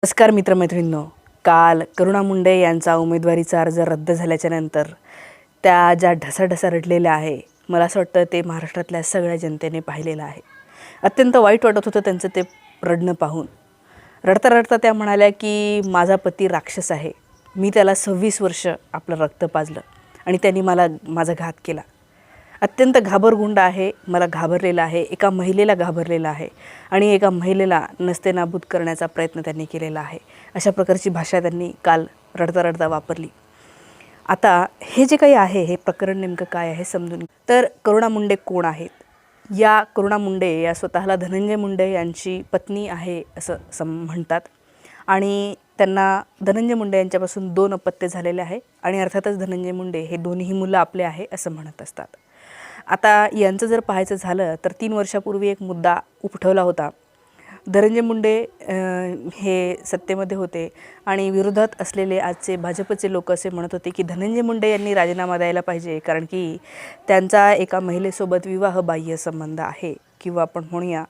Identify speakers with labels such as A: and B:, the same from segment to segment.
A: नमस्कार मित्रमैत्रिणींनो, काल करुणा मुंडे यांचा उमेदवारीचा अर्ज रद्द झाल्याच्या नंतर त्या ज्या ढसाढसा रडलेल्या आहे, मला असं वाटतं ते महाराष्ट्रातल्या सगळ्या जनतेने पाहिलेलं आहे. अत्यंत वाईट वाटत होतं त्यांचं ते रडणं पाहून. रडता रडता त्या म्हणाल्या की माझा पती राक्षस आहे, मी त्याला 26 वर्ष आपलं रक्त पाजलं आणि त्यांनी माझा घात केला. अत्यंत घाबरगुंड आहे, मला घाबरलेला आहे, एका महिलेला घाबरलेला आहे आणि एका महिलेला नस्तेनाबूत करण्याचा प्रयत्न त्यांनी केलेला आहे. अशा प्रकारची भाषा त्यांनी काल रडता रडता वापरली. आता हे जे काही आहे, हे प्रकरण नेमकं काय आहे समजून. तर करुणा मुंडे कोण आहेत? या करुणा मुंडे या स्वतःला धनंजय मुंडे यांची पत्नी आहे असं म्हणतात आणि त्यांना धनंजय मुंडे यांच्यापासून 2 अपत्य झालेले आहे आणि अर्थातच धनंजय मुंडे हे दोन्ही मुलं आपले आहे असं म्हणत असतात. आता यांचं जर पाहायचं झालं तर 3 वर्षापूर्वी एक मुद्दा उठवला होता. धनंजय मुंडे हे सत्तेमध्ये होते आणि विरोधात असलेले आजचे भाजपचे लोक असे म्हणत होते की धनंजय मुंडे यांनी राजीनामा द्यायला पाहिजे, कारण की त्यांचा एका महिलेसोबत विवाहबाह्य संबंध आहे किंवा आपण म्हणूया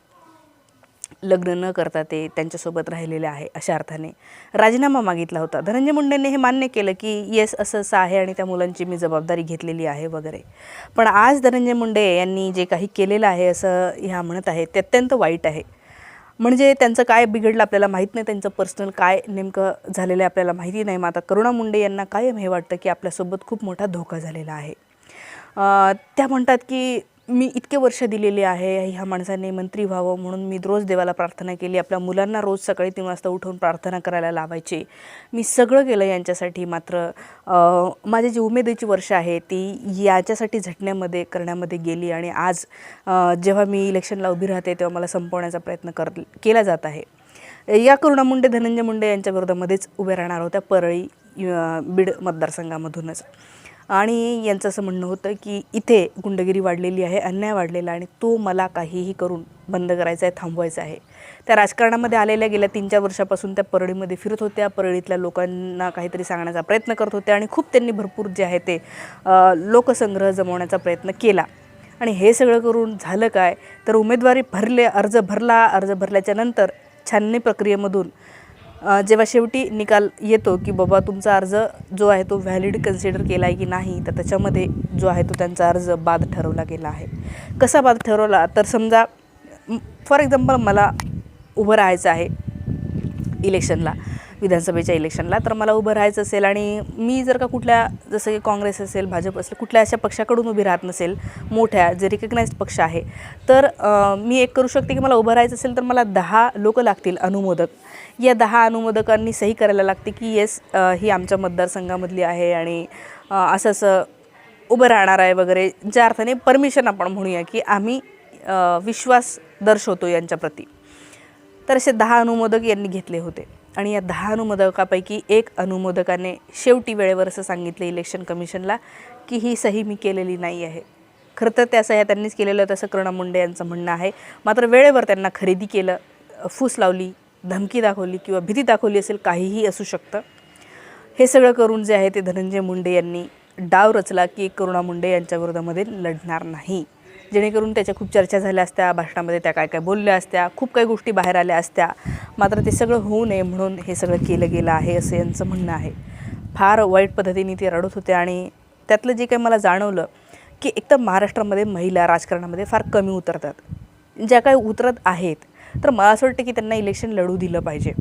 A: लग्न न करता ते त्यांच्यासोबत राहिलेले आहे, अशा अर्थाने राजीनामा मागितला होता. धनंजय मुंडेंनी हे मान्य केलं की येस असं असं आहे आणि त्या मुलांची मी जबाबदारी घेतलेली आहे वगैरे. पण आज धनंजय मुंडे यांनी जे काही केलेलं आहे असं ह्या म्हणत आहे ते अत्यंत वाईट आहे. म्हणजे त्यांचं काय बिघडलं आपल्याला माहीत नाही, त्यांचं पर्सनल काय नेमकं झालेलं आहे आपल्याला माहिती नाही. मग आता करुणा मुंडे यांना कायम हे वाटतं की आपल्यासोबत खूप मोठा धोका झालेला आहे. त्या म्हणतात की मी इतके वर्ष दिलेली आहे, ह्या माणसाने मंत्री व्हावं म्हणून मी रोज देवाला प्रार्थना केली, आपल्या मुलांना रोज सकाळी 3 वाजता उठवून प्रार्थना करायला लावायचे, मी सगळं केलं यांच्यासाठी. मात्र माझी जी उमेदीची वर्ष आहे ती याच्यासाठी झटण्यामध्ये करण्यामध्ये गेली आणि आज जेव्हा मी इलेक्शनला उभी राहते तेव्हा मला संपवण्याचा प्रयत्न केला जात आहे. या करुणा मुंडे धनंजय मुंडे यांच्या विरोधामध्येच उभे राहणार होत्या, परळी बीड मतदारसंघामधूनच. आणि यांचं असं म्हणणं होतं की इथे गुंडगिरी वाढलेली आहे, अन्याय वाढलेला आणि तो मला काहीही करून बंद करायचा आहे, थांबवायचा आहे. त्या राजकारणामध्ये आलेल्या गेल्या 3-4 वर्षापासून त्या परळीमध्ये फिरत होत्या, परळीतल्या लोकांना काहीतरी सांगण्याचा प्रयत्न करत होत्या आणि खूप त्यांनी भरपूर जे आहे ते लोकसंग्रह जमवण्याचा प्रयत्न केला. आणि हे सगळं करून झालं काय, तर उमेदवारी अर्ज भरल्याच्या नंतर छाननी प्रक्रियेमधून जेव्हा शेवटी निकाल येतो की बाबा तुमचा अर्ज जो आहे तो व्हॅलिड कन्सिडर केला आहे की नाही, तर त्याच्यामध्ये जो आहे तो त्यांचा अर्ज बाद ठरवला गेला आहे. कसा बाद ठरवला, तर समजा फॉर एक्झाम्पल मला उभं राहायचं आहे इलेक्शनला, विधानसभेच्या इलेक्शनला, तर मला उभं राहायचं असेल आणि मी जर का कुठल्या जसं की काँग्रेस असेल, भाजप असेल, कुठल्या अशा पक्षाकडून उभी राहत नसेल, मोठ्या जे रिकग्नाइज्ड पक्ष आहे, तर मी एक करू शकते की मला उभं राहायचं असेल तर मला 10 लोक लागतील अनुमोदक. या 10 अनुमोदकांनी सही करायला लागते की येस ही आमच्या मतदारसंघामधली आहे आणि असं असं उभं राहणार आहे वगैरे, ज्या अर्थाने परमिशन आपण म्हणूया की आम्ही विश्वास दर्शवतो यांच्याप्रती. तर असे 10 अनुमोदक यांनी घेतले होते आणि या 10 अनुमोदकापैकी एक अनुमोदकाने शेवटी वेळेवर असं सांगितलं इलेक्शन कमिशनला की ही सही मी केलेली नाही आहे. खरं तर त्या सह्या त्यांनीच केलेलं तसं करुणा मुंडे यांचं म्हणणं आहे. मात्र वेळेवर त्यांना खरेदी केलं, फूस लावली, धमकी दाखवली किंवा भीती दाखवली असेल, काहीही असू शकतं. हे सगळं करून जे आहे ते धनंजय मुंडे यांनी डाव रचला की करुणा मुंडे यांच्या विरोधामध्ये लढणार नाही, जेणेकरून त्याच्या खूप चर्चा झाल्या असत्या, भाषणामध्ये त्या काय काय बोलल्या असत्या, खूप काही गोष्टी बाहेर आल्या असत्या. मात्र ते सगळं होऊ नये म्हणून हे सगळं केलं गेलं आहे असं यांचं म्हणणं आहे. फार वाईट पद्धतीने ते रडत होते आणि त्यातलं जे काही मला जाणवलं की एकतर महाराष्ट्रामध्ये महिला राजकारणामध्ये फार कमी उतरतात. ज्या काही उतरत आहेत तर मला असं वाटतं की त्यांना इलेक्शन लढू दिलं पाहिजे.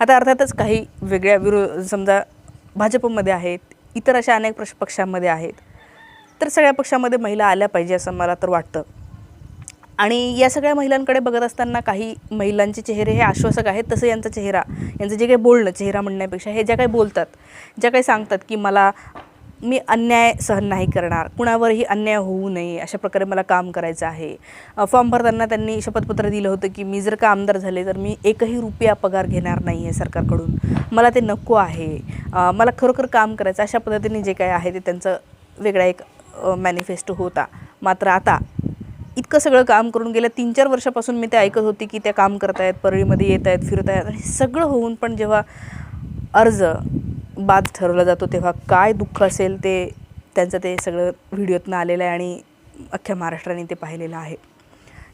A: आता अर्थातच काही वेगळ्या समजा भाजपमध्ये आहेत, इतर अशा अनेक पक्षांमध्ये आहेत, तर सगळ्या पक्षामध्ये महिला आल्या पाहिजे असं मला तर वाटतं. आणि या सगळ्या महिलांकडे बघत असताना काही महिलांचे चेहरे हे आश्वासक आहेत, तसं यांचा चेहरा, यांचं जे काही बोलणं, चेहरा म्हणण्यापेक्षा हे ज्या काही बोलतात, ज्या काही सांगतात की मी अन्याय सहन नाही करणार, कुणावरही अन्याय होऊ नये अशा प्रकारे मला काम करायचं आहे. फॉर्म भरताना त्यांनी शपथपत्र दिलं होतं की मी जर का आमदार झाले तर मी 1ही रुपया पगार घेणार नाही आहे सरकारकडून, मला ते नको आहे, मला खरोखर काम करायचं, अशा पद्धतीने जे काय आहे ते त्यांचं वेगळा एक मॅनिफेस्टो होता. मात्र आता इतकं सगळं काम करून गेल्या 3-4 वर्षापासून मी ते ऐकत होते की त्या काम करत आहेत, परळीमध्ये येत आहेत, फिरत आहेत आणि सगळं होऊन पण जेव्हा अर्ज बाद ठरवला जातो तेव्हा काय दुःख असेल त्यांचं ते सगळं व्हिडिओतनं आलेलं आहे आणि अख्ख्या महाराष्ट्राने ते पाहिलेलं आहे.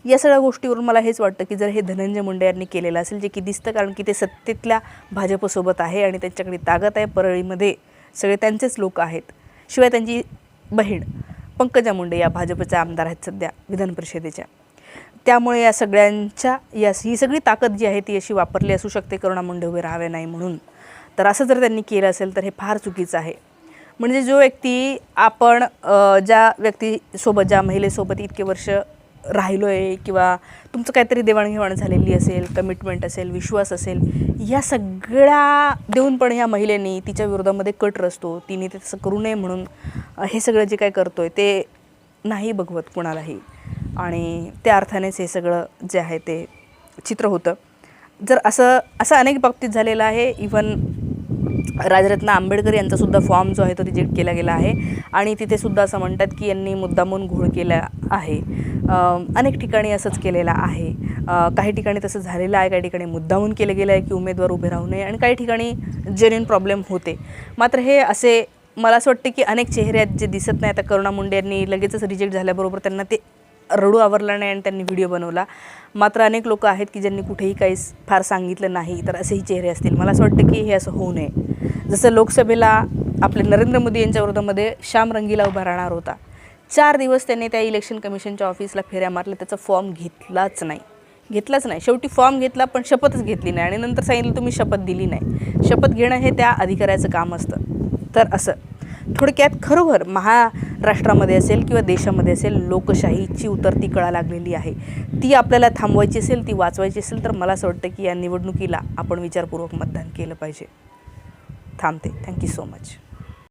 A: या सगळ्या गोष्टीवरून मला हेच वाटतं की जर हे धनंजय मुंडे यांनी केलेलं असेल, जे की दिसतं, कारण की ते सत्तेतल्या भाजपसोबत आहे आणि त्यांच्याकडे ताकद आहे. परळीमध्ये सगळे त्यांचेच लोक आहेत. शिवाय त्यांची बहीण पंकजा मुंडे या भाजपच्या आमदार आहेत सध्या विधान परिषदेच्या. त्यामुळे या सगळ्यांच्या ही सगळी ताकद जी आहे ती अशी वापरली असू शकते करुणा मुंडे उभे राहावे नाही म्हणून. तर असं जर त्यांनी केलं असेल तर हे फार चुकीचं आहे. म्हणजे जो व्यक्ती आपण ज्या व्यक्तीसोबत, ज्या महिलेसोबत इतके वर्ष राहिलो आहे किंवा तुमचं काहीतरी देवाणघेवाण झालेली असेल, कमिटमेंट असेल, विश्वास असेल, या सगळ्या देऊन पण ह्या महिलेने तिच्या विरोधामध्ये कट रचतो, तिने ते तसं करू नये म्हणून हे सगळं जे काय करतोय ते नाही बघवत कोणालाही. आणि त्या अर्थानेच हे सगळं जे आहे ते चित्र होतं. जर असं अनेक बाबतीत झालेलं आहे. इव्हन राजरत्न आंबेडकर यांचासुद्धा फॉर्म जो आहे तो रिजेक्ट केला गेला आहे आणि तिथेसुद्धा असं म्हणतात की यांनी मुद्दामून घोळ केला आहे. अनेक ठिकाणी असंच केलेलं आहे. काही ठिकाणी तसं झालेलं आहे, काही ठिकाणी मुद्दामून केलं गेलं आहे की उमेदवार उभे राहू नये आणि काही ठिकाणी जेन्युइन प्रॉब्लेम होते. मात्र हे असे मला असं वाटतं की अनेक चेहरे आहेत जे दिसत नाही. आता करुणा मुंडे यांनी लगेचच रिजेक्ट झाल्याबरोबर त्यांना ते रडू आवरला नाही आणि त्यांनी व्हिडिओ बनवला. मात्र अनेक लोक आहेत की ज्यांनी कुठेही काही फार सांगितलं नाही. तर असेही चेहरे असतील. मला असं वाटतं की हे असं होऊ नये. जसं लोकसभेला आपले नरेंद्र मोदी यांच्या विरोधामध्ये श्याम रंगीला उभा राहणार होता, 4 दिवस त्यांनी त्या इलेक्शन कमिशनच्या ऑफिसला फेऱ्या मारल्या, त्याचा फॉर्म घेतलाच नाही. शेवटी फॉर्म घेतला पण शपथच घेतली नाही आणि नंतर सांगितलं तुम्ही शपथ दिली नाही. शपथ घेणं हे त्या अधिकाऱ्याचं काम असतं. तर असं थोडक्यात खरोखर महाराष्ट्रामध्ये असेल किंवा देशामध्ये असेल, लोकशाहीची उतरती कळा लागलेली आहे. ती आपल्याला थांबवायची असेल, ती वाचवायची असेल तर मला असं वाटतं की या निवडणुकीला आपण विचारपूर्वक मतदान केलं पाहिजे. थांबते. Thank you so much.